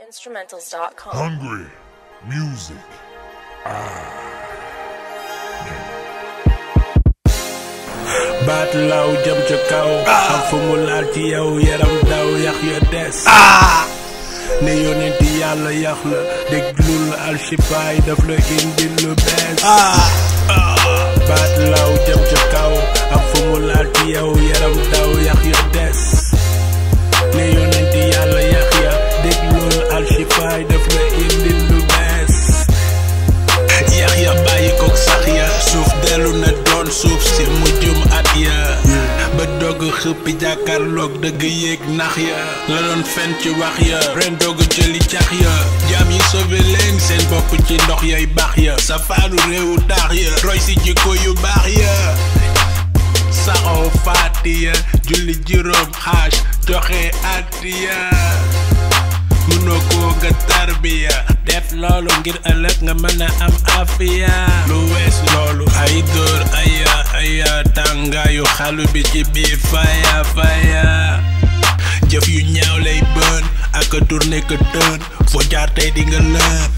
GotInstrumentals.com. Hungry music. baat law jëm ca kaw am fu mu laal ci yow yaram daw yax ya des ne yonenti yàlla yax la déglul alxifaay daf la indil lu bees baat law jëm ca kaw am fu mu laal ci yow yaram daw yax ya des ne yonenti yàlla yax ya déglul alxifaay daf la indil lu bees yax ya bàyyi kook sax ya suuf dellu na doon suuf si mujjum at ya ba dogg xëppi jàkkaarloog dëgg yéeg nax ya la doon fen ci wax ya ren dogg jëli cax ya jaam yi sauvé leen seen bopp ci ndox yay baax ya safaanu réewu taax ya roy si jikko yu baax ya saxoo faatiya julli juróom xaaj joxe addiya mënoo koo nga tarbiya def loolu ngir ëllëg nga mën a am afiya lu wees loolu ay dóor aya tàngaayu xalu bi ci biir faya jëf yu ñaaw lay bën ak a tourné ka tën foo jaar tey di nga lëb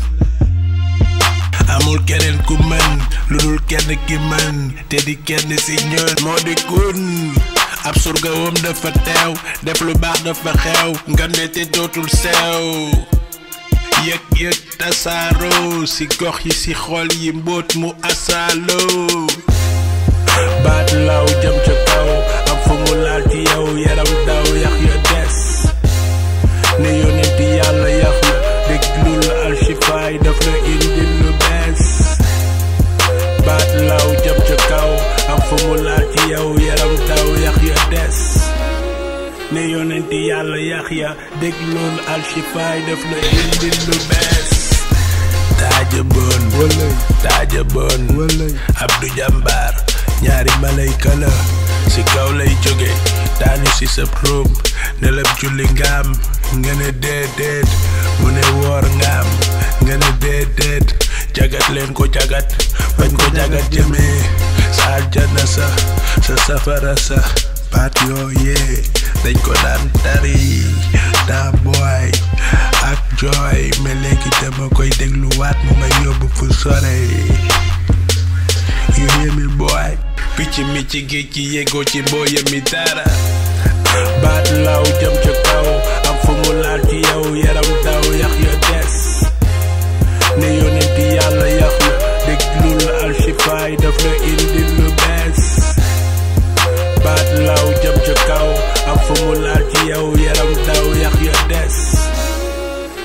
amul keneen ku mën lu dul kenn ki mën te di kenn si ñun moo di kun ab surga woom dafa teew def lu baax dafa xew nga ne te dootul sew yëg tasaaroo si gox yi si xol yi mbóot mu asaaloo baat law jëm ca kaw am fu mu laal ci yow yaram daw yax ya des ne yonenti yàlla yax la déglul alxifaay daf la indil lu bees baat law jëm ca kaw am fu mu laal ci yow yaram daw yax ya des ne yonenti yàlla yax ya déglul alxifaay daf la indil lu bees taaja bon Abdou Jambar ñaari malayka la si kaw lay jóge daanu si sa proom ne lab julli ngaam nga ne déedéet mu ne woor ngaam nga ne déedéet jagat leen ko jagat bañ ko jagat jëmee sa aljana sa safara sa baat yooyee dañ ko daan tari daa booy ak jooy mais léegi dama koy dégluwaat mu may yóbbu fu sore you hear me boy picc mi ci géej gi yéegoo ci mbooya mi dara baat law jëm ca kaw am fu mu laal ci yow yaram daw yax ya des ne yonenti yàlla yax la déglul alxifaay daf la indil lu bees baat law jëm ca kaw am fu mu laal ci yow yaram daw yax ya des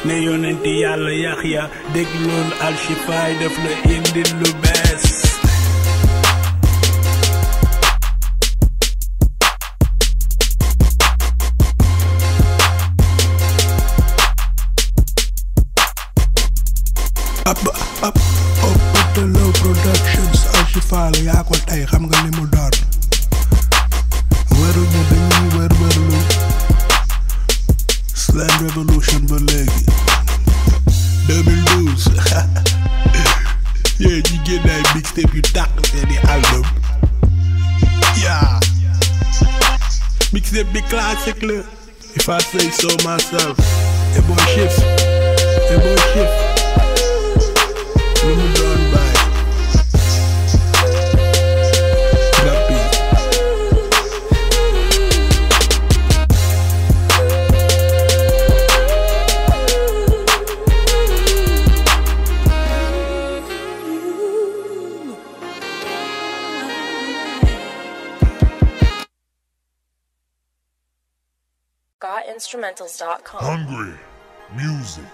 ne yonenti yàlla yax ya déglul alxifaay daf la indil lu bees Optalo Productions alxifaay la yaa ko tey xam nga li mu doon wëruñu dañuy wërlu Slam Revolution ba léegi 2012 yee ñi génn ay mixtape yu tàq seeni album mixtape bi classique la if I say so myself a boy shift lu mu doon bàyyi rappi GotInstrumentals.com. Hungry music.